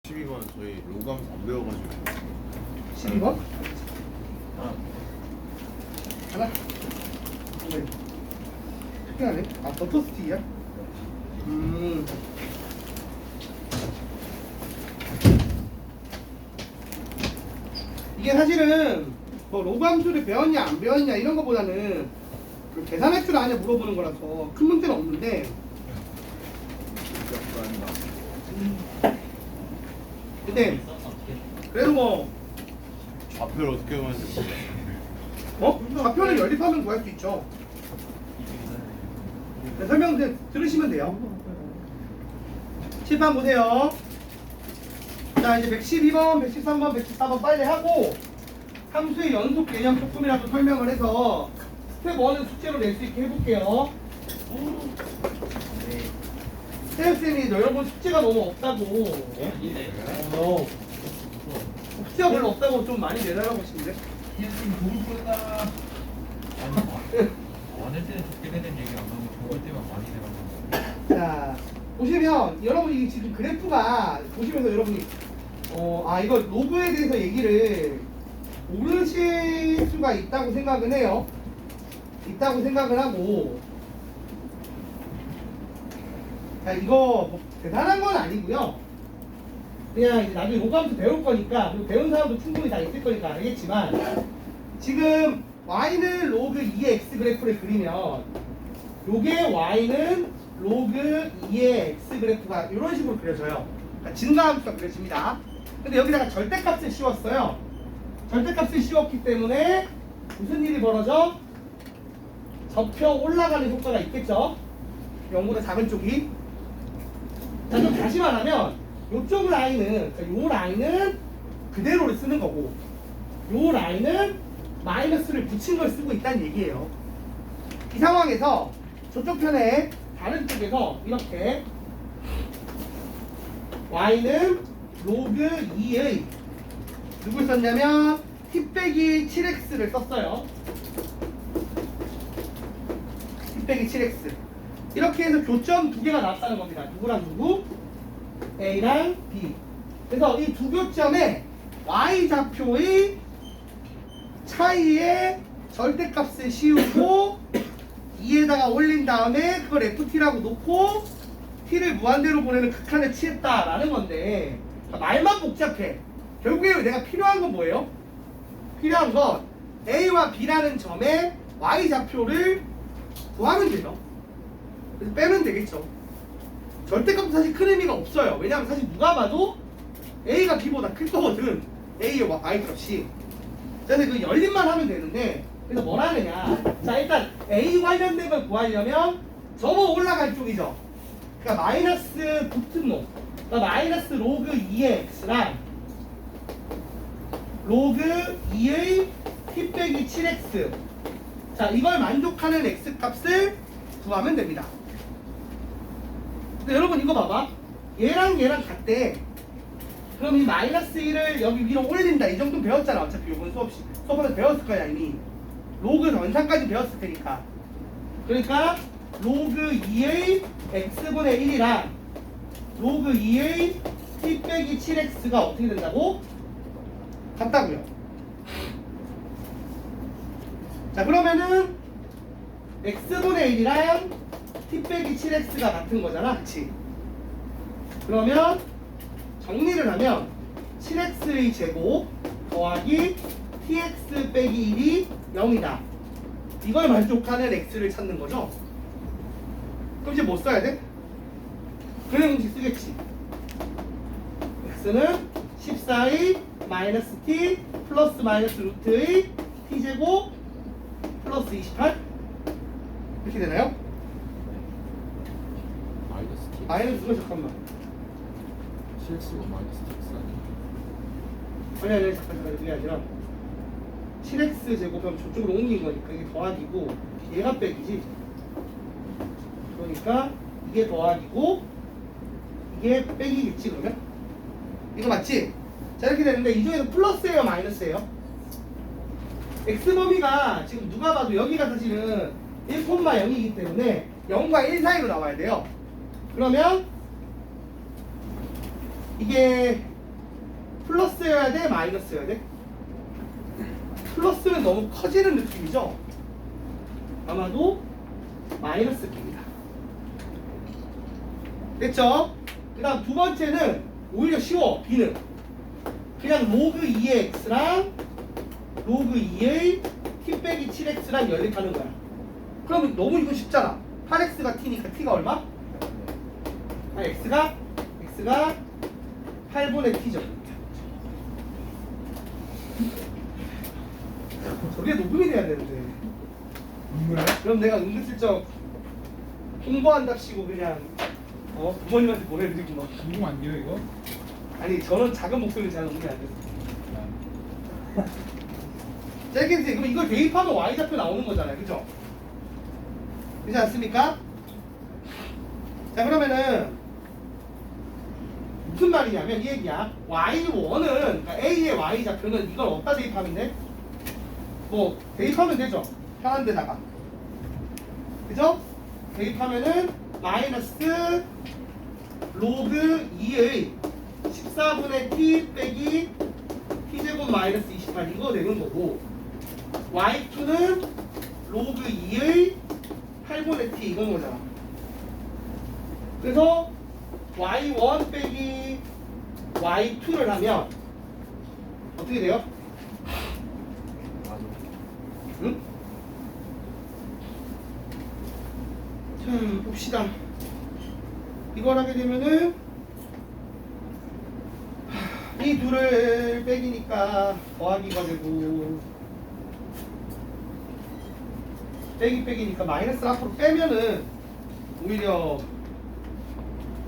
12번 저희 로감 안 배워가지고 12번? 하나? 네. 특이하네. 아, 버터 스틱이야? 이게 사실은 뭐 로감수를 배웠냐 안 배웠냐 이런 거보다는 그 계산할 줄 아냐 물어보는 거라서 큰 문제는 없는데 근데 그래도 뭐 좌표를 어떻게 보면 되지? 좌표는 연립하면 구할 수 있죠. 네, 설명 들으시면 돼요. 칠판 보세요. 자, 이제 112번, 113번, 114번 빨리 하고 함수의 연속 개념 조금이라도 설명을 해서 스텝 1은 숙제로 낼 수 있게 해볼게요. 스텝쌤이 여러분 숙제가 너무 없다고. 숙제가 별로 없다고 좀 많이 내달라고 하시는데. 원할 때는 좋게 되는 얘기 안 하고 좋을 때만 많이 되는 자, 보시면 여러분이 지금 그래프가 보시면서 여러분이 이거 로그에 대해서 얘기를 모르실 수가 있다고 생각은 해요. 있다고 생각을 하고, 자, 이거 뭐 대단한 건 아니고요. 그냥 이제 나중에 로그함수 배울 거니까, 그리고 배운 사람도 충분히 다 있을 거니까 알겠지만, 지금 y는 로그 2의 x 그래프를 그리면 요게 y는 로그 2의 x 그래프가 이런 식으로 그려져요. 그러니까 증가함수가 그려집니다. 근데 여기다가 절대값을 씌웠어요. 절대값을 씌웠기 때문에 무슨 일이 벌어져? 접혀 올라가는 효과가 있겠죠. 0보다 작은 쪽이. 자, 그럼 다시 말하면 요쪽 라인은, 요 라인은 그대로를 쓰는 거고, 요 라인은 마이너스를 붙인 걸 쓰고 있다는 얘기예요. 이 상황에서 저쪽 편에 다른 쪽에서 이렇게 y는 로그 2의 누굴 썼냐면 t 빼기 7x를 썼어요. t 빼기 7x 이렇게 해서 교점 두 개가 나왔다는 겁니다. 누구랑 누구? A랑 B. 그래서 이 두 교점에 y좌표의 차이에 절대값을 씌우고 2에다가 올린 다음에 그걸 ft라고 놓고 t를 무한대로 보내는 극한을 취했다라는 건데, 그러니까 말만 복잡해. 결국에 내가 필요한 건 뭐예요? 필요한 건 a와 b라는 점에 y좌표를 구하면 돼요. 그래서 빼면 되겠죠. 절대값도 사실 큰 의미가 없어요. 왜냐하면 사실 누가 봐도 a가 b보다 클 거거든. a의 y값이. 그래서 그 열림만 하면 되는데, 그래서 뭘 하느냐. 자, 일단 A 관련된 걸 구하려면 접어 올라갈 쪽이죠. 그러니까 마이너스 붙은 놈. 그러니까 마이너스 로그 2의 x랑 로그 2의 t 빼기 7x. 자, 이걸 만족하는 x 값을 구하면 됩니다. 근데 여러분 이거 봐봐. 얘랑 얘랑 같대. 그럼 이 마이너스 1을 여기 위로 올린다. 이 정도 배웠잖아. 어차피 이번 수업에서 배웠을 거야 이미. 로그 원상까지 배웠을 테니까. 그러니까 로그 2의 x분의 1이랑 로그 2의 t 빼기 7x가 어떻게 된다고? 같다고요. 자, 그러면은 x분의 1이랑 t 빼기 7x가 같은 거잖아. 그치? 그러면 정리를 하면 7x의 제곱 더하기 tx 빼기 1이 0이다. 이걸 만족하는 x를 찾는 거죠. 그럼 이제 뭐 써야 돼? 그냥 공식 쓰겠지. x는 14의 마이너스 t 플러스 마이너스 루트의 t제곱 플러스 28 이렇게 되나요? 마이너스 t 마이너스가 잠깐만. 7x가 마이너스 t 아니 잠깐 그게 아니라 7x 제곱하면 저쪽으로 옮긴 거니까 이게 더하기고 얘가 빼기지. 그러니까 이게 더하기고 이게 빼기겠지. 그러면 이거 맞지? 자, 이렇게 되는데 이 중에서 플러스예요 마이너스예요? x 범위가 지금 누가 봐도 여기가 사실은 1,0이기 때문에 0과 1 사이로 나와야 돼요. 그러면 이게 플러스여야 돼? 마이너스여야 돼? 플러스는 너무 커지는 느낌이죠? 아마도 마이너스입니다. 됐죠? 그 다음 두 번째는 오히려 쉬워. B는 그냥 로그 2의 x랑 로그 2의 t 빼기 7x랑 연립하는 거야. 그러면 너무 이거 쉽잖아. 8x가 t니까 t가 얼마? 아, x가 8분의 t죠. 저게 녹음이 돼야 되는데. 눈물에? 그럼 내가 은근슬쩍 홍보한답시고 그냥 부모님한테 보내드리고 막. 녹음 안 돼요 이거? 아니 저는 작은 목소리 잘 녹음이 안 돼서. 짧게 그럼 이걸 대입하면 y좌표 나오는 거잖아요, 그죠? 그렇지 않습니까? 자 그러면은 무슨 말이냐면 이 얘기야. y1은 그러니까 a의 y좌표는 이걸 어디다 대입하면 돼? 뭐 대입하면 되죠. 편한 데다가. 그죠? 대입하면은 마이너스 로그 2의 14분의 t 빼기 t제곱 마이너스 28 이거 되는 거고 y2는 로그 2의 8분의 t 이건 거잖아. 그래서 y1 빼기 y2를 하면 어떻게 돼요? 맞아. 응? 자 봅시다. 이걸 하게 되면은 이 둘을 빼기니까 더하기가 되고 빼기니까 마이너스 앞으로 빼면은 오히려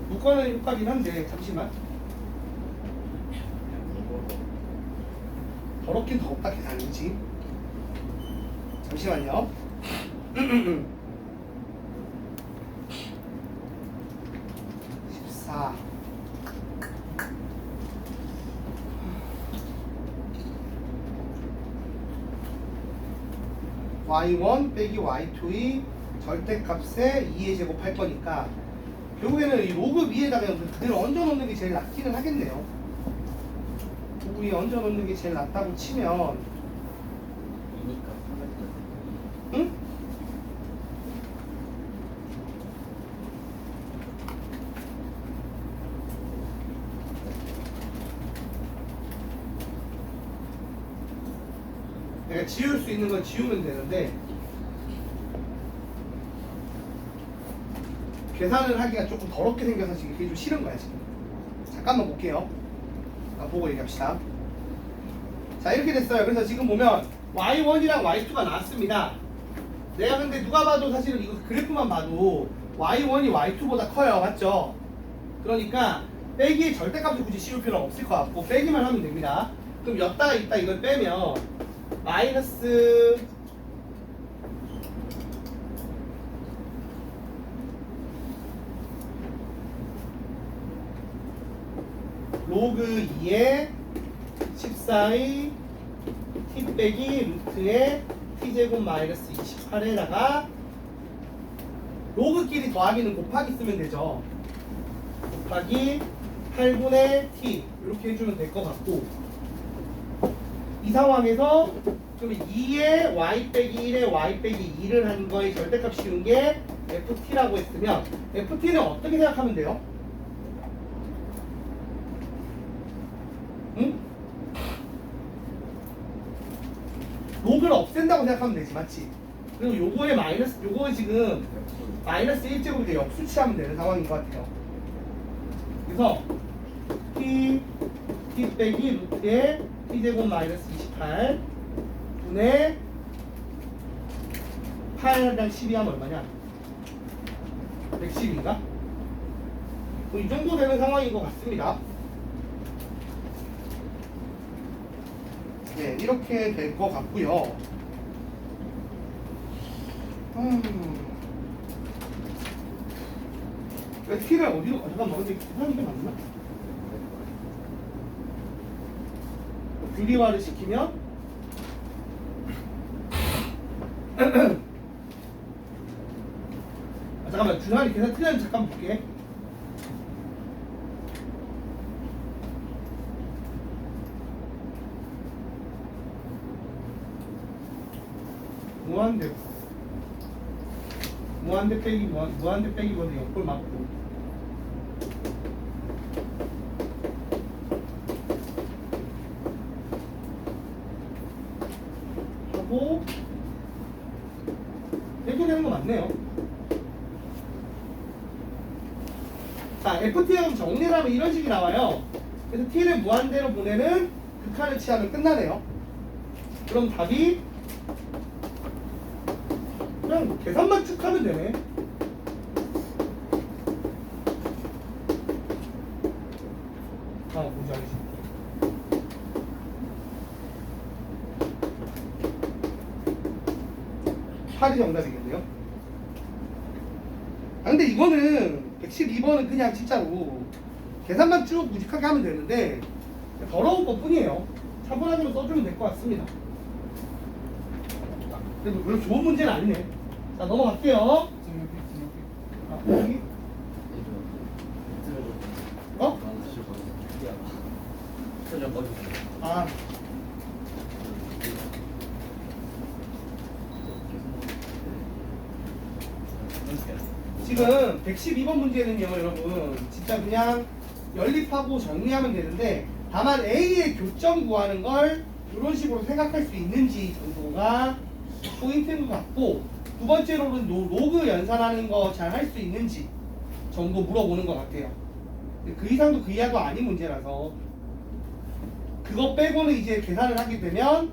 묶어내는 효과긴 한데 잠시만. 더럽긴 더럽다 계산이지. 잠시만요. 14 y1 빼기 y2의 절대값에 2의 제곱 할 거니까 결국에는 이 로그 위에다가 그대로 얹어 놓는 게 제일 낫기는 하겠네요. 로그 위에 얹어 놓는 게 제일 낫다고 치면 응? 내가 지울 수 있는 건 지우면 되는데 계산을 하기가 조금 더럽게 생겨서 지금 그게 좀 싫은 거야 지금. 잠깐만 볼게요. 보고 얘기합시다. 자 이렇게 됐어요. 그래서 지금 보면 y1이랑 y2가 나왔습니다. 내가 근데 누가 봐도 사실은 이거 그래프만 봐도 y1이 y2보다 커요. 맞죠? 그러니까 빼기의 절대값을 굳이 씌울 필요는 없을 것 같고 빼기만 하면 됩니다. 그럼 였다가 있다 이걸 빼면 마이너스 로그 2의 14의 t 빼기 루트의 t제곱 마이너스 28에다가 로그끼리 더하기는 곱하기 쓰면 되죠. 곱하기 8분의 t 이렇게 해주면 될 것 같고 이 상황에서 그럼 2의 y 빼기 1의 y 빼기 2를 한 거의 절대값 씌운 게 ft라고 했으면 ft는 어떻게 생각하면 돼요? 응? 로그를 없앤다고 생각하면 되지, 맞지? 그리고 요거의 마이너스, 요거의 지금 마이너스 1제곱이 역수치하면 되는 상황인 것 같아요. 그래서 t 빼기 루트의 t제곱 마이너스 28 분의 8랑 12 하면 얼마냐? 110인가? 이 정도 되는 상황인 것 같습니다. 네, 이렇게 될 것 같고요. t를 어디로? 잠깐만, 근데 계산한 게 맞나? 분리화를 시키면 잠깐만, 준환이 계산 틀렸는지 잠깐 볼게. 무한대로. 무한대 빼기 무한대 빼기 번에 역볼 맞고. 하고 이렇게 되는 거 맞네요. 자, FT하고 정리를 하면 이런 식이 나와요. 그래서 T를 무한대로 보내는 극한을 취하면 끝나네요. 그럼 답이 그냥 계산만 쭉 하면 되네. 아, 뭔지 알지? 팔이 정답이겠네요. 아, 근데 이거는 112번은 그냥 진짜로 계산만 쭉 무직하게 하면 되는데 더러운 것 뿐이에요. 차분하게만 써주면 될 것 같습니다. 그래도 별로 좋은 문제는 아니네. 자, 넘어갈게요. 아, 여기? 어? 아, 지금 112번 문제는요, 여러분, 진짜 그냥 연립하고 정리하면 되는데, 다만 A의 교점 구하는 걸 이런 식으로 생각할 수 있는지 정도가 포인트인 것 같고, 두 번째로는 로그 연산하는 거 잘 할 수 있는지 정도 물어보는 것 같아요. 그 이상도 그 이하도 아닌 문제라서 그거 빼고는 이제 계산을 하게 되면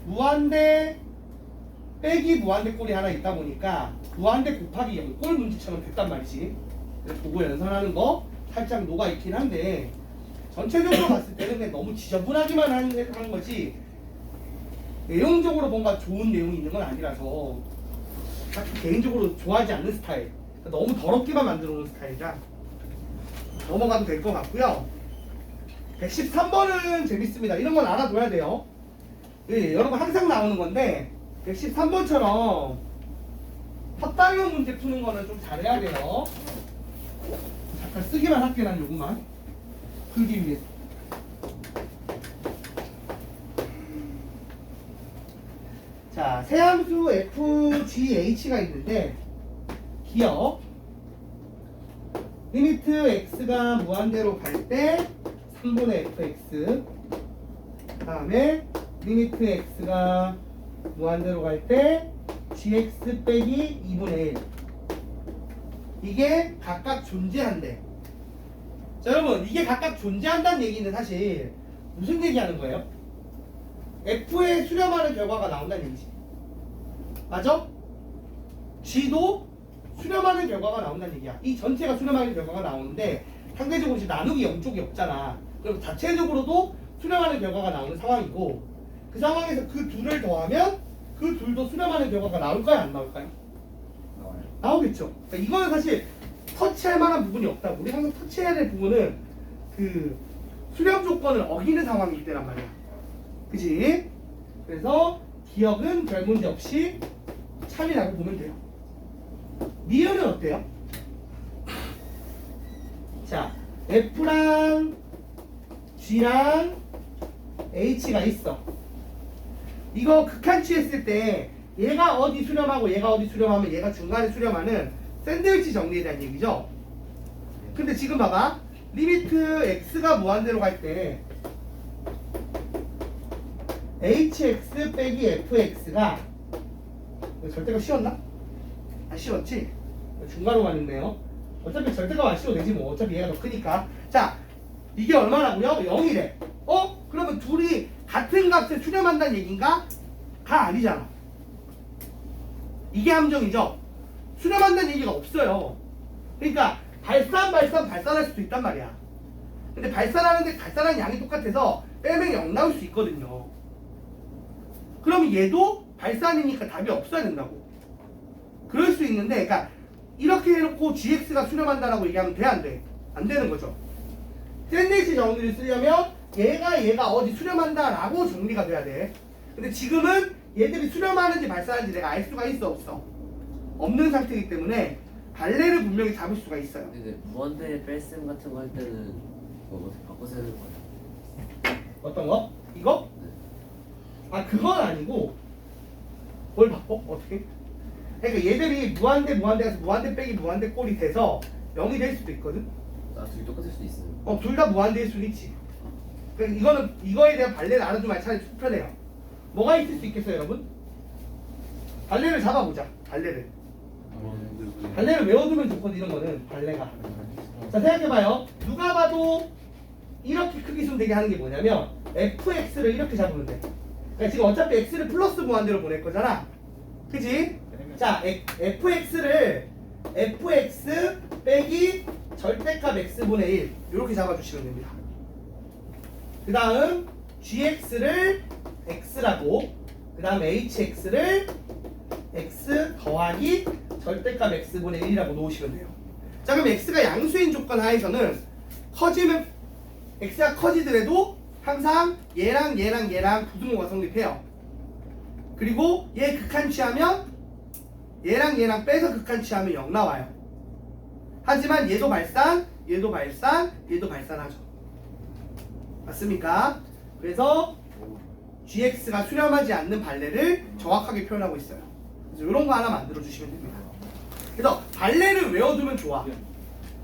무한대 빼기 무한대 꼴이 하나 있다 보니까 무한대 곱하기 0꼴 문제처럼 됐단 말이지. 그래서 그거 연산하는 거 살짝 녹아있긴 한데 전체적으로 봤을 때는 그냥 너무 지저분하기만 한 거지 내용적으로 뭔가 좋은 내용이 있는 건 아니라서 딱히 개인적으로 좋아하지 않는 스타일. 너무 더럽게만 만들어 놓은 스타일이라 넘어가도 될 것 같고요. 113번은 재밌습니다. 이런 건 알아둬야 돼요. 예, 여러분 항상 나오는 건데 113번처럼 헛다리온 문제 푸는 거는 좀 잘해야 돼요. 잠깐 쓰기만 할게. 난 요것만 풀기 위해서. 자, 세함수 FGH가 있는데 기억 리미트 x가 무한대로 갈 때 3분의 fx 그 다음에 리미트 x가 무한대로 갈 때 gx 빼기 2분의 1 이게 각각 존재한대. 자, 여러분 이게 각각 존재한다는 얘기는 사실 무슨 얘기하는 거예요? f에 수렴하는 결과가 나온다는 얘기지. 맞아? g도 수렴하는 결과가 나온다는 얘기야. 이 전체가 수렴하는 결과가 나오는데 상대적으로 이제 나누기 0쪽이 없잖아. 그럼 자체적으로도 수렴하는 결과가 나오는 상황이고 그 상황에서 그 둘을 더하면 그 둘도 수렴하는 결과가 나올까요? 안 나올까요? 나와요. 나오겠죠. 그러니까 이거는 사실 터치할 만한 부분이 없다고. 우리 항상 터치해야 될 부분은 그 수렴 조건을 어기는 상황이기 때란 말이야. 그치? 그래서 기억은 별 문제 없이 참이라고 보면 돼요. 미연은 어때요? 자, F랑 G랑 H가 있어. 이거 극한치했을 때 얘가 어디 수렴하고 얘가 어디 수렴하면 얘가 중간에 수렴하는 샌드위치 정리에 대한 얘기죠. 근데 지금 봐봐. 리미트 x가 무한대로 갈 때 hx 빼기 fx가 절대가 쉬웠나? 안 쉬웠지? 중간으로 가는데요. 어차피 절대가 안 쉬워도 되지 뭐. 어차피 얘가 더 크니까. 자, 이게 얼마라고요? 0이래. 그러면 둘이 같은 값을 수렴한다는 얘기인가? 가 아니잖아. 이게 함정이죠. 수렴한다는 얘기가 없어요. 그러니까 발산할 수도 있단 말이야. 근데 발산하는데 발산하는 양이 똑같아서 빼면 0 나올 수 있거든요. 그러면 얘도 발산이니까 답이 없어야 된다고. 그럴 수 있는데, 그러니까 이렇게 해놓고 gx가 수렴한다라고 얘기하면 돼, 안 돼? 안 되는 거죠. 샌드위치 정리를 쓰려면 얘가 어디 수렴한다라고 정리가 돼야 돼. 근데 지금은 얘들이 수렴하는지 발산하는지 내가 알 수가 있어, 없어? 없는 상태이기 때문에 발레를 분명히 잡을 수가 있어요. 근데 무한대 뺄셈 같은 거 할 때는 뭐 어떻게 바꿔서 해야 되는 거예요? 어떤 거? 이거? 네. 아, 그건 아니고 뭘 바꿔? 어떻게? 그러니까 얘들이 무한대에서 무한대 빼기 무한대 꼴이 돼서 0이 될 수도 있거든. 둘이 똑같을 수도 있어요. 둘 다 무한대일 수는 있지. 그러니까 이거에 대한 발레를 알아두면 차라리 편해요. 뭐가 있을 수 있겠어요, 여러분? 발레를 잡아보자. 발레를 외워두면 좋거든. 이런 거는 발레가. 자, 생각해봐요. 누가 봐도 이렇게 크기 순 되게 하는 게 뭐냐면 fx를 이렇게 잡으면 돼. 그러니까 지금 어차피 x를 플러스 무한대로 보낼 거잖아. 그지? 자, fx를 fx 빼기 절대값 x분의 1 이렇게 잡아주시면 됩니다. 그 다음 gx를 x라고, 그 다음 hx를 x 더하기 절대값 x분의 1이라고 놓으시면 돼요. 자, 그럼 x가 양수인 조건 하에서는 커지면 x가 커지더라도 항상 얘랑 부등호가 성립해요. 그리고 얘 극한 취하면 얘랑 빼서 극한 취하면 0 나와요. 하지만 얘도 발산, 얘도 발산하죠. 맞습니까? 그래서 gx가 수렴하지 않는 발레를 정확하게 표현하고 있어요. 그래서 이런 거 하나 만들어 주시면 됩니다. 그래서 발레를 외워두면 좋아.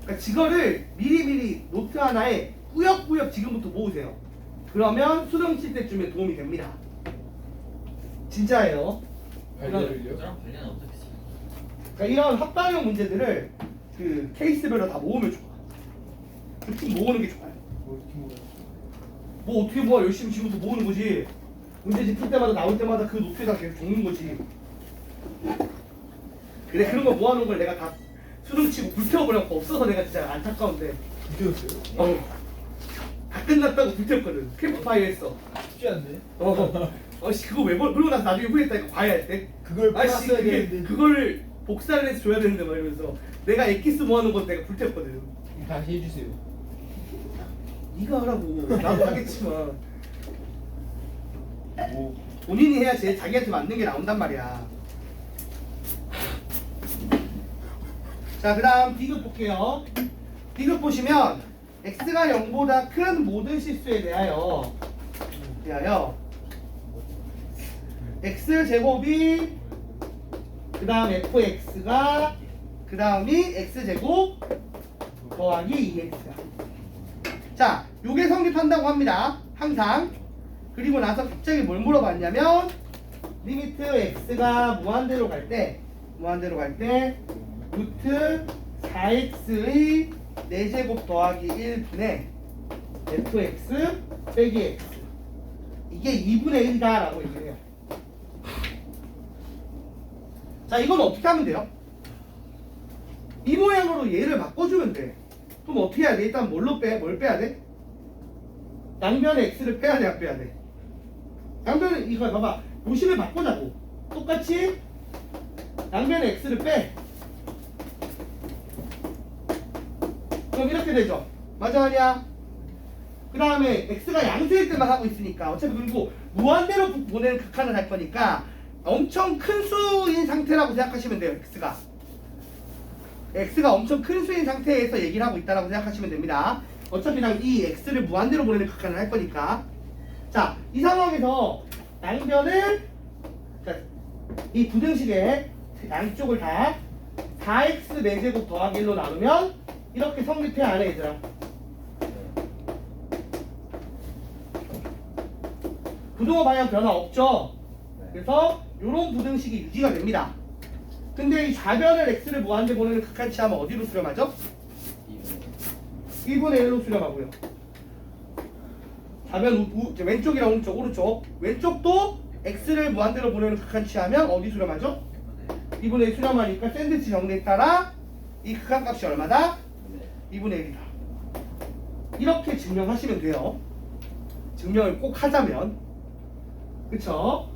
그러니까 이거를 미리미리 노트 하나에 꾸역꾸역 지금부터 모으세요. 그러면 수능 칠 때쯤에 도움이 됩니다. 진짜예요. 발레를요? 저랑 관련 어떻게 지 그러니까 이런 합방형 문제들을 그 케이스별로 다 모으면 좋아. 쭉 모으는 게 좋아요. 어떻게 모아요? 뭐 어떻게 모아? 열심히 지금부터 모으는 거지. 문제집 풀 때마다 나올 때마다 그 노트에다 계속 적는 거지. 그래, 그런 거 모아놓은 걸 내가 다 수능 치고 불태워버려서 없어서 내가 진짜 안타까운데. 어때요? 다 끝났다고 불태웠거든. 캠프파이어 했어. 쉽지 않네. 씨 그거 왜 그러고 나서 나중에 후회했다니까 과외할 때. 그걸 아씨 풀었어야 되는데. 그거를 복사를 해서 줘야 되는데 막 이러면서 내가 엑기스 모아놓은 건 내가 불태웠거든. 다시 해주세요. 네가 하라고. 나도 하겠지만 뭐 본인이 해야 제일 자기한테 맞는 게 나온단 말이야. 자, 그 다음 B급 볼게요. B급 보시면 x가 0보다 큰 모든 실수에 대하여 x제곱이 그 다음 fx가 그 다음이 x제곱 더하기 2x야. 자, 요게 성립한다고 합니다. 항상. 그리고 나서 갑자기 뭘 물어봤냐면 리미트 x가 무한대로 갈 때 루트 4x의 4제곱 더하기 1분의 fx 빼기 x 이게 2분의 1이다 라고 얘기해요. 자, 이건 어떻게 하면 돼요? 이 모양으로 얘를 바꿔주면 돼. 그럼 어떻게 해야 돼? 일단 뭘 빼야 돼? 양변에 x를 빼야 돼, 안 빼야 돼? 양변에 이거 봐봐. 요식을 바꾸자고. 똑같이 양변에 x를 빼. 그럼 이렇게 되죠. 맞아, 아니야? 그 다음에 x가 양수일 때만 하고 있으니까 어차피 그리고 무한대로 보내는 극한을 할 거니까 엄청 큰 수인 상태라고 생각하시면 돼요. x가 엄청 큰 수인 상태에서 얘기를 하고 있다라고 생각하시면 됩니다. 어차피 그냥 이 x를 무한대로 보내는 극한을 할 거니까. 자, 이 상황에서 양변을 그러니까 이 부등식의 양쪽을 다 4x 4제곱 더하기 1로 나누면 이렇게 성립해 안 해, 얘들아? 부등호 방향 변화 없죠? 그래서 이런 부등식이 유지가 됩니다. 근데 이 좌변을 x를 무한대 보내는 극한치 하면 어디로 수렴하죠? 1분의 1로 수렴하고요. 좌변 왼쪽이랑 오른쪽 왼쪽도 x를 무한대로 보내는 극한치 하면 어디 수렴하죠? 2분의 1 수렴하니까 샌드위치 정리에 따라 이 극한값이 얼마다? 2분의 1이다. 이렇게 증명하시면 돼요. 증명을 꼭 하자면. 그쵸?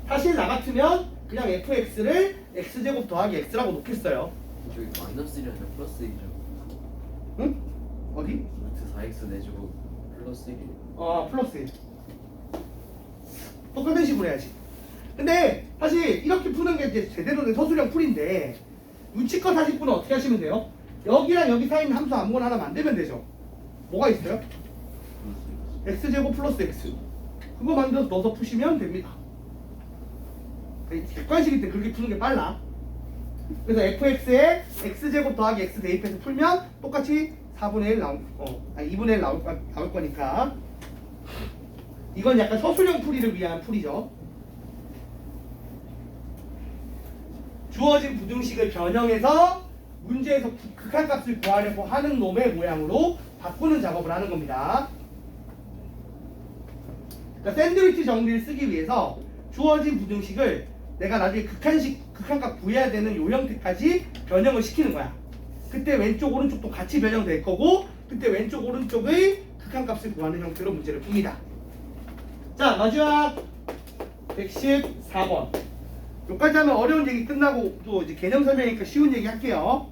사실 나 같으면 그냥 fx를 x제곱 더하기 x라고 놓겠어요. 저기 마이너스 1이 아니라 플러스 1이죠. 응? 어디? 루트 4x 내주고 플러스 1이. 플러스 1. 똑같은 식으로 해야지. 근데 사실 이렇게 푸는 게 이제 제대로 된 서술형 풀인데 유치껏 하실 분은 어떻게 하시면 돼요? 여기랑 여기 사이 있는 함수 아무거나 하나 만들면 되죠. 뭐가 있어요? x제곱 플러스 x. 그거 만들어서 넣어서 푸시면 됩니다. 객관식일 때 그렇게 푸는 게 빨라. 그래서 fx에 x제곱 더하기 x 대입해서 풀면 똑같이 4분의 1 2분의 1 나올 거니까 이건 약간 서술형 풀이를 위한 풀이죠. 주어진 부등식을 변형해서 문제에서 극한값을 구하려고 하는 놈의 모양으로 바꾸는 작업을 하는 겁니다. 그러니까 샌드위치 정리를 쓰기 위해서 주어진 부등식을 내가 나중에 극한값 구해야 되는 요 형태까지 변형을 시키는 거야. 그때 왼쪽 오른쪽도 같이 변형될 거고 그때 왼쪽 오른쪽의 극한값을 구하는 형태로 문제를 풉니다. 자, 마지막 114번. 여기까지 하면 어려운 얘기 끝나고 또 이제 개념 설명이니까 쉬운 얘기 할게요.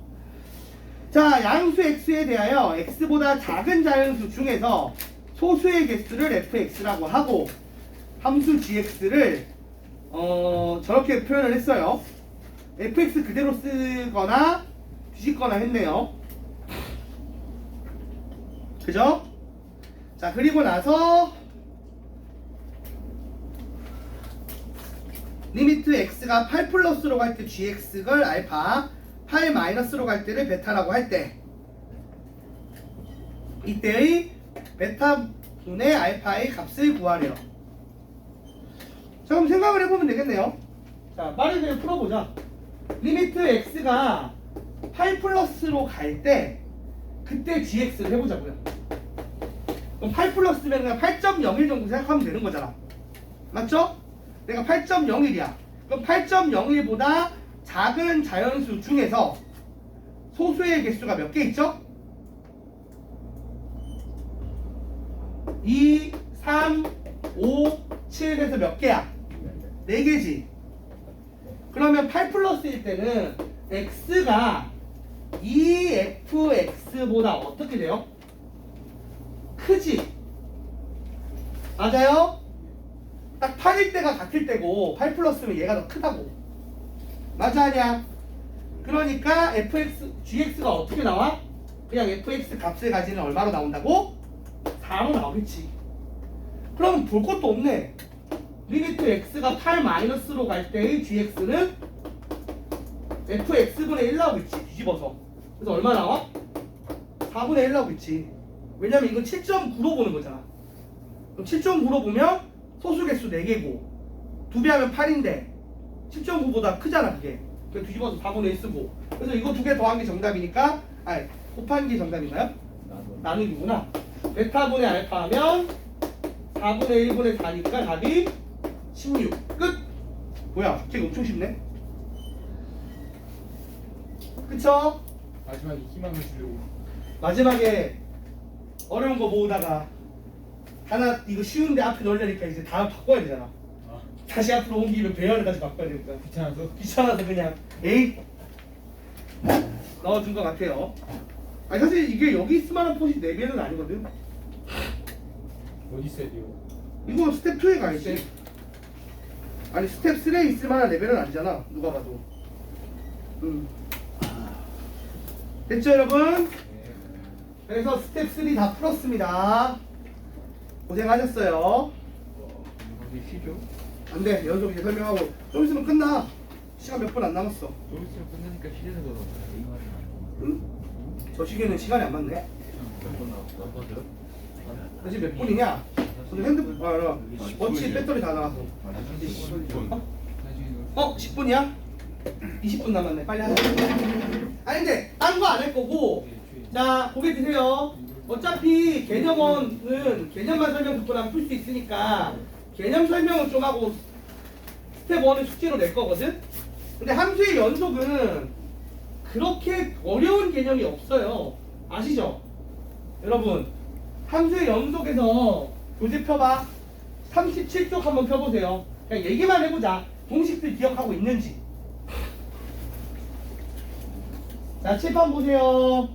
자, 양수 x에 대하여 x보다 작은 자연수 중에서 소수의 개수를 fx라고 하고 함수 gx를 저렇게 표현을 했어요. fx 그대로 쓰거나 뒤집거나 했네요. 그죠? 자, 그리고 나서 리미트 x가 8 플러스로 갈 때 gx를 알파, 8 마이너스로 갈 때를 베타라고 할 때 이때의 베타 분의 알파의 값을 구하래요. 자, 그럼 생각을 해보면 되겠네요. 자, 빠르게 그냥 풀어보자. 리미트 x가 8 플러스로 갈 때 그때 gx를 해보자고요. 그럼 8 플러스면 그냥 8.01 정도 생각하면 되는 거잖아. 맞죠? 내가 8.01이야. 그럼 8.01보다 작은 자연수 중에서 소수의 개수가 몇 개 있죠? 2, 3, 5, 7 해서 몇 개야? 4개지. 그러면 8 플러스일 때는 x가 2fx보다 어떻게 돼요? 크지? 맞아요? 딱 8일 때가 같을 때고 8 플러스면 얘가 더 크다고. 맞아 아니야? 그러니까 gx가 어떻게 나와? 그냥 fx 값을 가지는 얼마로 나온다고? 4로 나오겠지. 그럼 볼 것도 없네. 리미트 x가 8 마이너스로 갈 때의 gx는 fx분의 1 나오겠지. 뒤집어서. 그래서 얼마 나와? 4분의 1 나오겠지. 왜냐면 이건 7.9로 보는 거잖아. 그럼 7.9로 보면 소수 개수 4개고 2배 하면 8인데 7.9보다 크잖아 그게. 그래서 뒤집어서 4분의 1 쓰고. 그래서 이거 2개 더한 게 정답이니까 아니 곱한 게 정답인가요? 나누기구나. 베타분의 알파 하면 4분의 1분의 4니까 답이 16. 끝! 뭐야 갑자기 엄청 쉽네. 그쵸? 마지막에 희망을 주려고. 마지막에 어려운 거 모으다가 하나 이거 쉬운데 앞에 넣으려니까 이제 다음 바꿔야 되잖아. 다시 앞으로 옮기면 배열을 다시 바꿔야 되니까 귀찮아서 그냥 에이 넣어준 것 같아요. 아니 사실 이게 여기 있을 만한 포지 4개는 아니거든. 어디 있어야 돼요? 이거 스텝 2에 가있지. 아니 스텝 3에 있을 만한 레벨은 아니잖아 누가 봐도. 됐죠 여러분? 그래서 스텝 3 다 풀었습니다. 고생하셨어요. 어디 쉬죠? 안돼 연속 이제 설명하고 좀 있으면 끝나. 시간 몇 분 안 남았어. 좀 있으면 끝나니까 쉬는 거. 응? 저 시계는 시간이 안 맞네. 너 지금 몇 분이냐? 오늘 핸드폰 워치 배터리 다 나와서. 10분이야? 20분 남았네. 빨리 하자. 아니 근데 딴 거 안 할 거고. 자 고개 드세요. 어차피 개념원은 개념만 설명 듣고 나면 풀 수 있으니까 개념 설명을 좀 하고 스텝 1을 숙제로 낼 거거든? 근데 함수의 연속은 그렇게 어려운 개념이 없어요. 아시죠? 여러분 함수의 연속에서 교재 펴봐. 37쪽 한번 펴보세요. 그냥 얘기만 해보자. 공식들 기억하고 있는지. 자 칠판 보세요.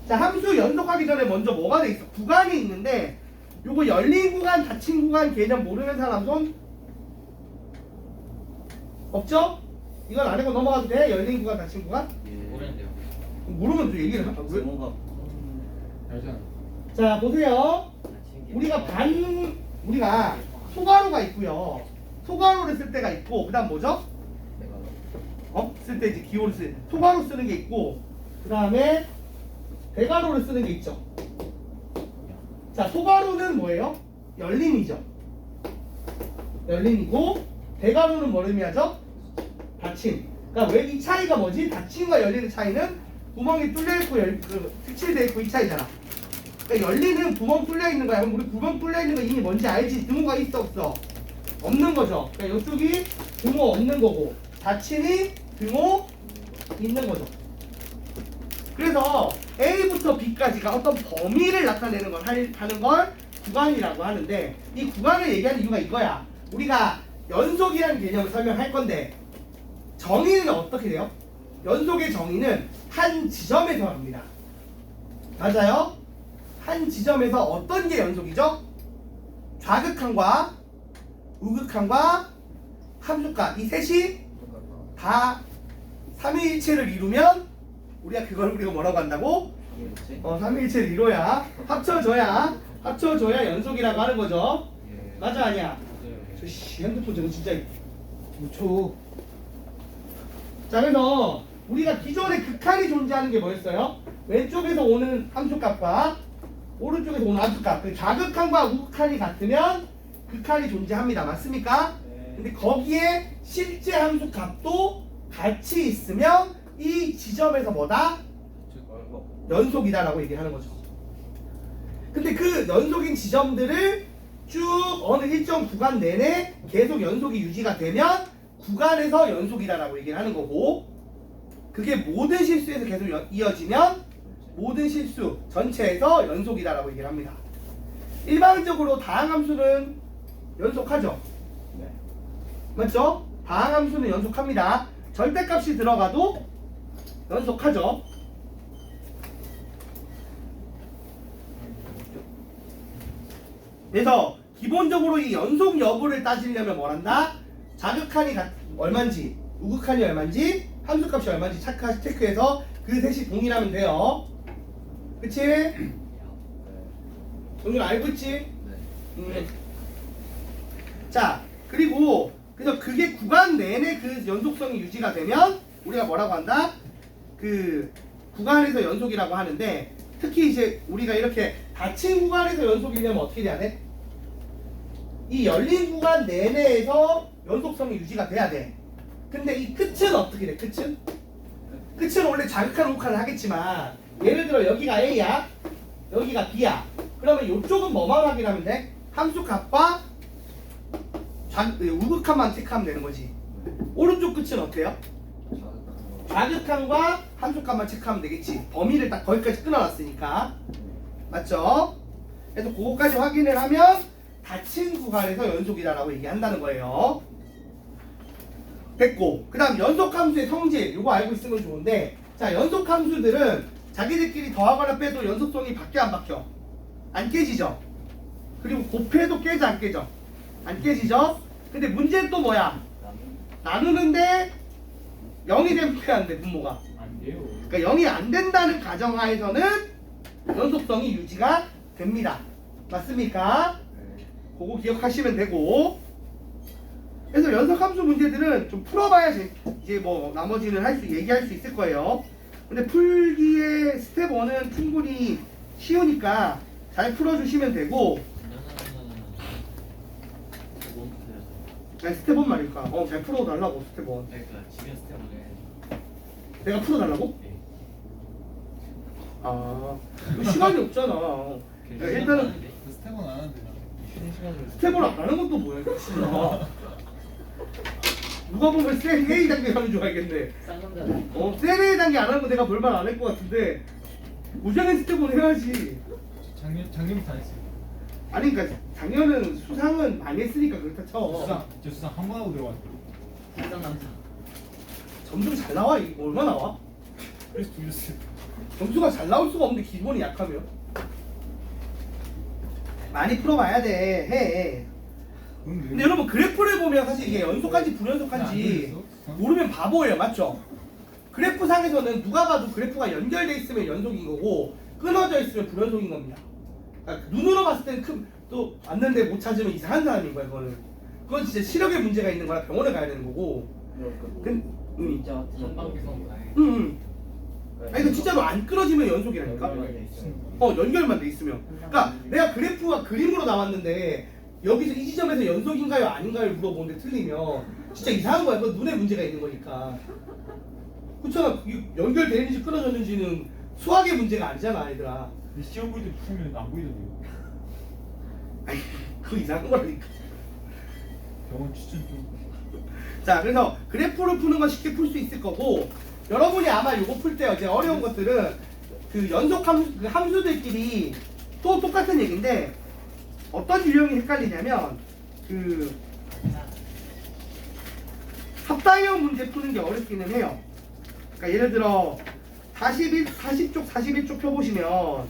자 함수 연속하기 전에 먼저 뭐가 돼 있어? 구간이 있는데 요거 열린 구간, 닫힌 구간 개념 모르는 사람 손? 없죠? 이건 안 해고 넘어가도 돼? 열린 구간, 닫힌 구간? 모르는데요. 모르면 또 얘기를 해. 왜? 뭐가 알잖아. 자 보세요. 우리가 소괄호가 있고요. 소괄호를 쓸 때가 있고, 그 다음 뭐죠? 쓸 때 이제 기호를 쓰 소괄호 쓰는 게 있고, 그 다음에 대괄호를 쓰는 게 있죠. 자, 소괄호는 뭐예요? 열림이죠. 열림이고, 대괄호는 뭘 의미하죠? 닫힘. 그러니까 왜 이 차이가 뭐지? 닫힘과 열리는 차이는 구멍이 뚫려 있고 색칠돼 있고 이 차이잖아. 그러니까 열리는 구멍 뚫려 있는 거야. 그럼 우리 구멍 뚫려 있는 거 이미 뭔지 알지? 등호가 있어 없어? 없는 거죠. 그러니까 이쪽이 등호 없는 거고, 닫힘이 등호 있는 거죠. 그래서 A부터 B까지가 어떤 범위를 나타내는 걸 하는 걸 구간이라고 하는데, 이 구간을 얘기하는 이유가 이거야. 우리가 연속이라는 개념을 설명할 건데, 정의는 어떻게 돼요? 연속의 정의는 한 지점에서 합니다. 맞아요? 한 지점에서 어떤 게 연속이죠? 좌극한과 우극한과 함수값, 이 셋이 다 삼위일체를 이루면 우리가 그걸 우리가 뭐라고 한다고? 삼위일체를 이뤄야 합쳐져야 연속이라고 하는 거죠. 맞아 아니야? 저 핸드폰 저거 진짜 줘. 자, 그래서 우리가 기존에 극한이 존재하는 게 뭐였어요? 왼쪽에서 오는 함수값과 오른쪽에서 오는 함수값, 그 좌극한과 우극한이 같으면 극한이 존재합니다. 맞습니까? 근데 거기에 실제 함수값도 같이 있으면 이 지점에서 뭐다? 연속이다라고 얘기하는 거죠. 근데 그 연속인 지점들을 쭉 어느 일정 구간 내내 계속 연속이 유지가 되면 구간에서 연속이다라고 얘기를 하는 거고, 그게 모든 실수에서 계속 이어지면 모든 실수 전체에서 연속이다라고 얘기를 합니다. 일반적으로 다항함수는 연속하죠? 맞죠? 다항함수는 연속합니다. 절대값이 들어가도 연속하죠. 그래서 기본적으로 이 연속 여부를 따지려면 뭘 한다? 좌극한이 얼마인지, 우극한이 얼마인지, 함수값이 얼마인지 체크해서 그 셋이 동일하면 돼요. 그치? 정준 알고 있지? 자, 그리고 그래서 그게 구간 내내 그 연속성이 유지가 되면 우리가 뭐라고 한다? 그 구간에서 연속이라고 하는데, 특히 이제 우리가 이렇게 닫힌 구간에서 연속이려면 어떻게 돼야 돼? 이 열린 구간 내내에서 연속성이 유지가 돼야 돼. 근데 이 끝은 어떻게 돼? 끝은 원래 자극한 우극한을 하겠지만, 예를 들어 여기가 A야, 여기가 B야. 그러면 이쪽은 뭐만 확인하면 돼? 함수값과 우극한만 체크하면 되는 거지. 오른쪽 끝은 어때요? 좌극한과 함수값만 체크하면 되겠지. 범위를 딱 거기까지 끊어놨으니까. 맞죠? 그래서 그거까지 확인을 하면 닫힌 구간에서 연속이다라고 얘기한다는 거예요. 됐고, 그 다음 연속함수의 성질, 이거 알고 있으면 좋은데, 자, 연속함수들은 자기들끼리 더하거나 빼도 연속성이 바뀌어 안 바뀌어? 안 깨지죠? 그리고 곱해도 깨져 안 깨져? 안 깨지죠? 근데 문제는 또 뭐야? 나누는데 0이 되면 안 돼, 분모가. 안 돼요. 그러니까 0이 안 된다는 가정하에서는 연속성이 유지가 됩니다. 맞습니까? 그거 기억하시면 되고, 그래서 연속함수 문제들은 좀 풀어봐야 이제 뭐 나머지는 얘기할 수 있을 거예요. 근데 풀기에 스텝 1은 충분히 쉬우니까 잘 풀어주시면 되고, 스텝 1 말일까? 잘 풀어달라고, 스텝 1. 그러니까 지금 스텝을 내가 풀어달라고? 시간이 없잖아. 일단은 그 스텝은 안 하는데 쉬는 시간을 스텝 1 안 하는 것도 뭐야, 미친아. 누가 보면 셀 A 단계 하는 줄 알겠네. 쌍남자. 셀 A 단계 안 하는 거 내가 별말 안 할 것 같은데, 고생의 스텝 1 해야지. 작년부터 안 했어요. 아니, 그러니까 작년은 수상은 많이 했으니까 그렇다 쳐. 저 수상 한 번 하고 들어갔어요. 쌍남자. 점수가 잘 나와? 이거 얼마 나와? 그래서 돌렸어요. 점수가 잘 나올 수가 없는데 기본이 약하면 많이 풀어봐야 돼. 해. 근데 여러분 그래프를 보면 사실 이게 연속한지 불연속한지 모르면 바보예요. 맞죠? 그래프 상에서는 누가 봐도 그래프가 연결돼 있으면 연속인 거고 끊어져 있으면 불연속인 겁니다. 그러니까 눈으로 봤을 때는 또 왔는데 못 찾으면 이상한 사람인 거야. 그거는 그건 진짜 시력에 문제가 있는 거라 병원에 가야 되는 거고. 진짜 한방기성 다행. 아니 그 진짜로 안 끊어지면 연속이라니까. 연결만 돼 있으면. 그러니까 내가 그래프가 그림으로 나왔는데 여기서 이 지점에서 연속인가요 아닌가를 물어보는데 틀리면 진짜 이상한 거야. 그건 눈에 문제가 있는 거니까. 그렇잖아. 이게 연결되는지 끊어졌는지는 수학의 문제가 아니잖아, 얘들아. 근데 시험 볼 때 풀면 안 보이던데요. 아니 그거 이상한 거라니까. 병원 추천 좀. 자, 그래서 그래프를 푸는 건 쉽게 풀 수 있을 거고, 여러분이 아마 이거 풀 때 이제 어려운 것들은 그 연속 그 함수들끼리 또 똑같은 얘기인데 어떤 유형이 헷갈리냐면 그 합당형 문제 푸는 게 어렵기는 해요. 그러니까 예를 들어 40쪽, 41쪽 펴보시면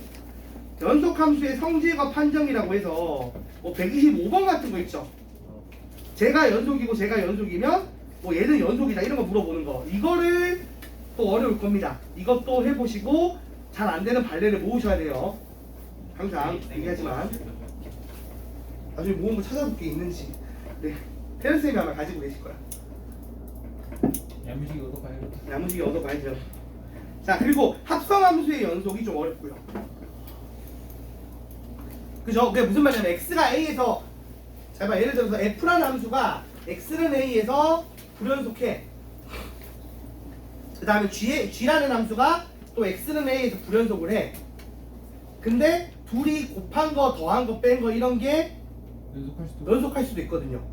연속 함수의 성질과 판정이라고 해서 뭐 125번 같은 거 있죠. 제가 연속이고 제가 연속이면 뭐 얘는 연속이다 이런 거 물어보는 거, 이거를 또 어려울 겁니다. 이것도 해보시고 잘 안 되는 발레를 모으셔야 돼요. 항상 얘기하지만 나중에 모은 거 찾아볼 게 있는지 태연쌤이 아마 가지고 계실 거야. 야무지게 얻어가야겠다. 야무지게 얻어가야죠. 자, 그리고 합성함수의 연속이 좀 어렵고요. 그죠? 그게 무슨 말이냐면 x가 a에서, 자, 예를 들어서 f라는 함수가 x는 a에서 불연속해. 그 다음에 g라는 함수가 또 x는 a에서 불연속을 해. 근데 둘이 곱한 거, 더한 거, 뺀 거 이런 게 연속할 수도 있거든요.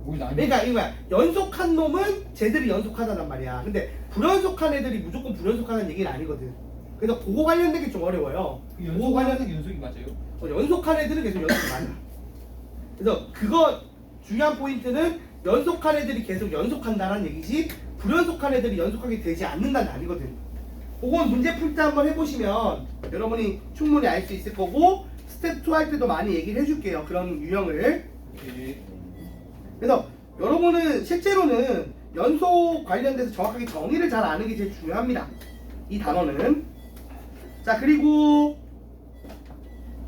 그러니까 이거야. 연속한 놈은 쟤들이 연속하다는 말이야. 근데 불연속한 애들이 무조건 불연속하다는 얘기는 아니거든. 그래서 그거 관련된 게 좀 어려워요. 그거 관련된 연속이 맞아요? 연속한 애들은 계속 연속이 많아. 그래서 그거 중요한 포인트는 연속한 애들이 계속 연속한다는 얘기지 불연속한 애들이 연속하게 되지 않는다는 아니거든. 그건 문제 풀 때 한번 해보시면 여러분이 충분히 알 수 있을 거고, 스텝 2 할 때도 많이 얘기를 해줄게요. 그런 유형을. 그래서 여러분은 실제로는 연속 관련돼서 정확하게 정의를 잘 아는 게 제일 중요합니다. 이 단어는. 자, 그리고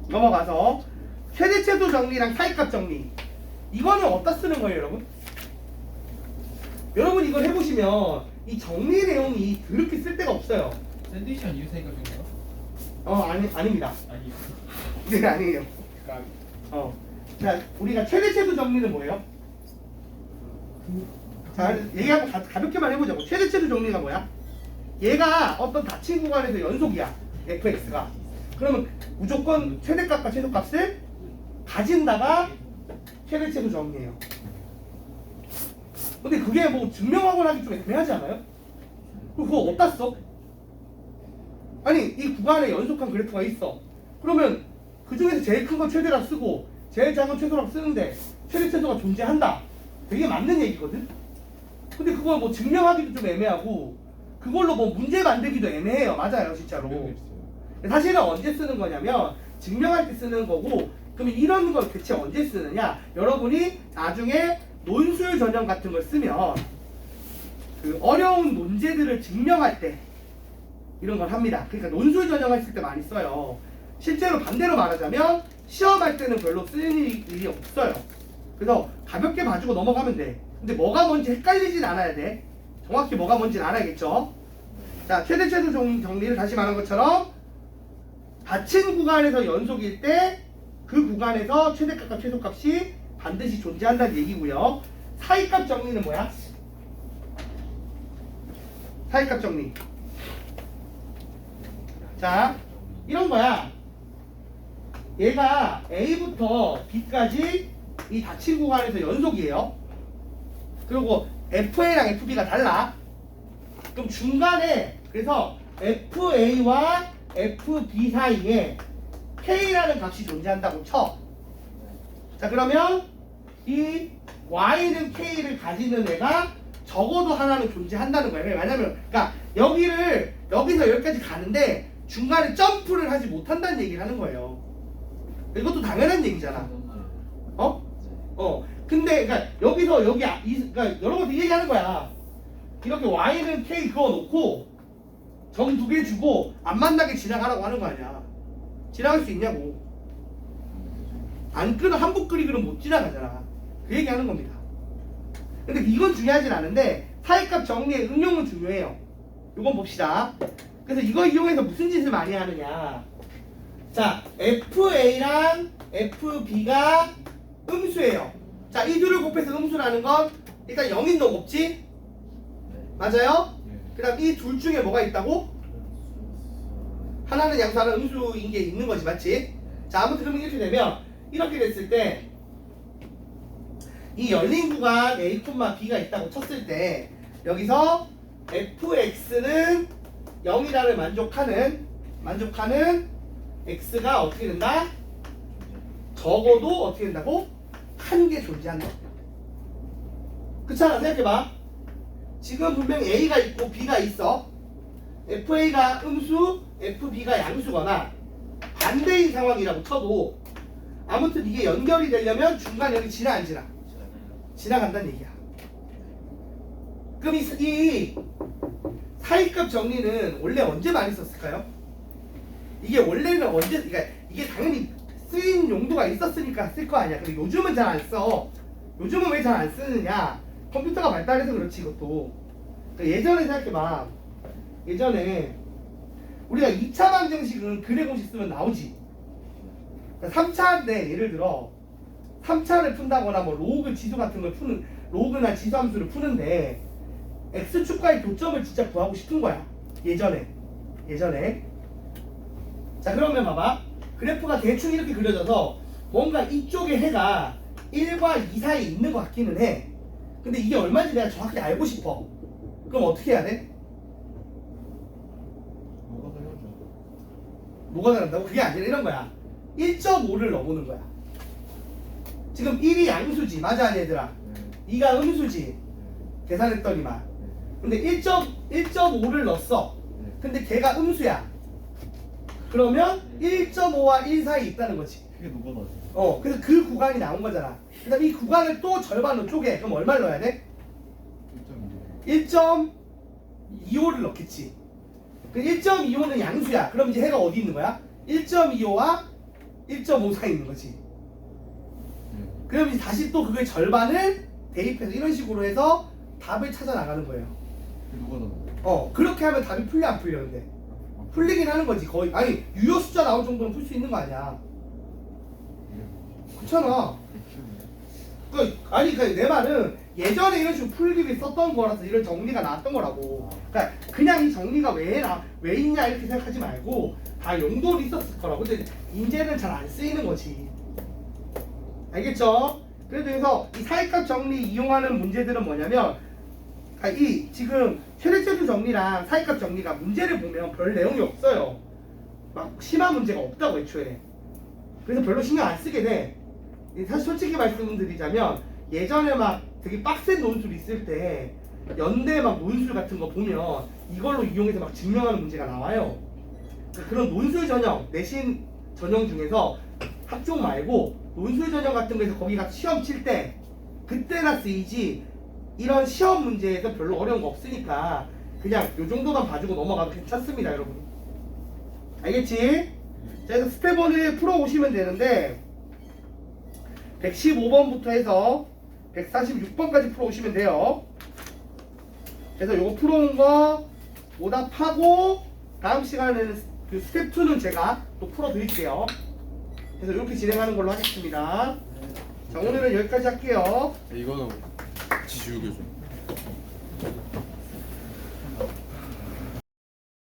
넘어가서 최대체수 정리랑 사이값 정리. 이거는 어디다 쓰는 거예요, 여러분? 여러분 이걸 해보시면 이 정리 내용이 그렇게 쓸 데가 없어요. 샌드위치 아니에요? 사이가 중요해요? 아닙니다. 아니요. 네, 아니에요. 자, 우리가 최대체수 정리는 뭐예요? 자, 얘기 한번 가볍게만 해보자고. 최대체수 정리가 뭐야? 얘가 어떤 닫힌 구간에서 연속이야, fx가. 그러면 무조건 최대값과 최소값을 가진다가 최대체수 정리예요. 근데 그게 뭐 증명하거나 하기 좀 애매하지 않아요? 그거 어디다 써? 아니, 이 구간에 연속한 그래프가 있어. 그러면 그 중에서 제일 큰 건 최대라 쓰고 제일 작은 건 최소라고 쓰는데 최대체수가 존재한다. 되게 맞는 얘기거든? 근데 그걸 뭐 증명하기도 좀 애매하고 그걸로 뭐 문제 만들기도 애매해요. 맞아요, 진짜로. 사실은 언제 쓰는 거냐면 증명할 때 쓰는 거고, 그러면 이런 걸 대체 언제 쓰느냐? 여러분이 나중에 논술 전형 같은 걸 쓰면 그 어려운 논제들을 증명할 때 이런 걸 합니다. 그러니까 논술 전형 했을 때 많이 써요. 실제로 반대로 말하자면 시험할 때는 별로 쓰는 일이 없어요. 그래서 가볍게 봐주고 넘어가면 돼. 근데 뭐가 뭔지 헷갈리진 않아야 돼. 정확히 뭐가 뭔지는 알아야겠죠. 자, 최대체수 정리를 다시 말한 것처럼 닫힌 구간에서 연속일 때 그 구간에서 최대값과 최소값이 반드시 존재한다는 얘기고요. 사이값 정리는 뭐야? 사이값 정리. 자, 이런 거야. 얘가 A부터 B까지 이 닫힌 구간에서 연속이에요. 그리고 FA랑 FB가 달라. 그럼 중간에, 그래서 FA와 FB 사이에 K라는 값이 존재한다고 쳐. 자, 그러면 이 Y는 K를 가지는 애가 적어도 하나는 존재한다는 거예요. 왜냐면, 그러니까 여기서 여기까지 가는데 중간에 점프를 하지 못한다는 얘기를 하는 거예요. 이것도 당연한 얘기잖아. 근데 그러니까 여기서 그러니까 여러 가지 얘기하는 거야. 이렇게 Y는 K 그어 놓고 점 2개 주고 안 만나게 지나가라고 하는 거 아니야. 지나갈 수 있냐고. 안 끊어, 한복 그리기는 못 지나가잖아. 그 얘기하는 겁니다. 근데 이건 중요하진 않은데 사이값 정리의 응용은 중요해요. 이건 봅시다. 그래서 이거 이용해서 무슨 짓을 많이 하느냐. 자, FA랑 FB가 음수예요. 자, 이 둘을 곱해서 음수라는 건 일단 0인 놈 없지? 맞아요? 예. 그 다음 이 둘 중에 뭐가 있다고? 하나는 양수, 하나는 음수인 게 있는 거지, 맞지? 자, 아무튼 그러면 이렇게 되면 이렇게 됐을 때 이 열린 구간 A, B가 있다고 쳤을 때 여기서 fx는 0이라를 만족하는 x가 어떻게 된다? 적어도 어떻게 된다고? 한 개 존재한다. 그렇잖아. 생각해봐. 지금 분명히 A가 있고 B가 있어. FA가 음수, FB가 양수거나 반대인 상황이라고 쳐도 아무튼 이게 연결이 되려면 중간 여기 지나 안 지나? 지나간다는 얘기야. 그럼 이 사이값 정리는 원래 언제 많이 썼을까요? 이게 원래는 언제, 그러니까 이게 당연히 쓰인 용도가 있었으니까 쓸 거 아니야. 근데 요즘은 잘 안 써. 요즘은 왜 잘 안 쓰느냐? 컴퓨터가 발달해서 그렇지, 이것도. 그러니까 예전에 생각해봐. 예전에 우리가 2차 방정식은 근해 공식 쓰면 나오지. 그러니까 3차인데 예를 들어 3차를 푼다거나 뭐 로그 지수 같은 걸 푸는, 로그나 지수 함수를 푸는데 x축과의 교점을 진짜 구하고 싶은 거야. 예전에. 자, 그러면 봐봐. 그래프가 대충 이렇게 그려져서 뭔가 이쪽에 해가 1과 2 사이에 있는 것 같기는 해. 근데 이게 얼마인지 내가 정확히 알고 싶어. 그럼 어떻게 해야 돼? 뭐가 해야죠. 뭐가 다른다고? 그게 아니라 이런 거야. 1.5를 넣어보는 거야. 지금 1이 양수지. 맞아, 얘들아? 네. 2가 음수지. 계산했더니만. 근데 1.5를 넣었어. 네. 근데 걔가 음수야. 그러면 1.5와 1 사이에 있다는 거지. 그게 녹아나죠. 그래서 그 구간이 나온 거잖아. 그 다음 이 구간을 또 절반으로 쪼개. 그럼 얼마를 넣어야 돼? 1.25를 넣겠지. 그 1.25는 양수야. 그럼 이제 해가 어디 있는 거야? 1.25와 1.5 사이에 있는 거지. 네. 그럼 이제 다시 또 그걸 절반을 대입해서 이런 식으로 해서 답을 찾아 나가는 거예요. 그게 녹아나죠. 그렇게 하면 답이 풀려 안 풀려? 근데 풀리긴 하는 거지. 거의. 아니, 유효 숫자 나올 정도는 풀 수 있는 거 아니야. 그렇잖아. 그러니까 내 말은 예전에 이런 식으로 풀기를 썼던 거라서 이런 정리가 나왔던 거라고. 그러니까 그냥 이 정리가 왜 있냐 이렇게 생각하지 말고 다 용도는 있었을 거라고. 근데 이제는 잘 안 쓰이는 거지. 알겠죠? 그래서 이 사이값 정리 이용하는 문제들은 뭐냐면, 이 지금 최대차수 정리랑 사이값 정리가 문제를 보면 별 내용이 없어요. 막 심한 문제가 없다고 애초에. 그래서 별로 신경 안 쓰게 돼. 사실 솔직히 말씀드리자면 예전에 막 되게 빡센 논술 있을 때 연대 막 논술 같은 거 보면 이걸로 이용해서 막 증명하는 문제가 나와요. 그런 논술 전형, 내신 전형 중에서 학종 말고 논술 전형 같은 거에서 거기가 시험 칠 때 그때나 쓰이지, 이런 시험 문제에서 별로 어려운 거 없으니까 그냥 요 정도만 봐주고 넘어가도 괜찮습니다, 여러분. 알겠지? 자, 그래서 스텝 1을 풀어오시면 되는데 115번부터 해서 146번까지 풀어오시면 돼요. 그래서 요거 풀어온 거 오답하고 다음 시간에는 그 스텝 2는 제가 또 풀어드릴게요. 그래서 이렇게 진행하는 걸로 하겠습니다. 자, 오늘은 여기까지 할게요. 이거는 같이 지우개줘.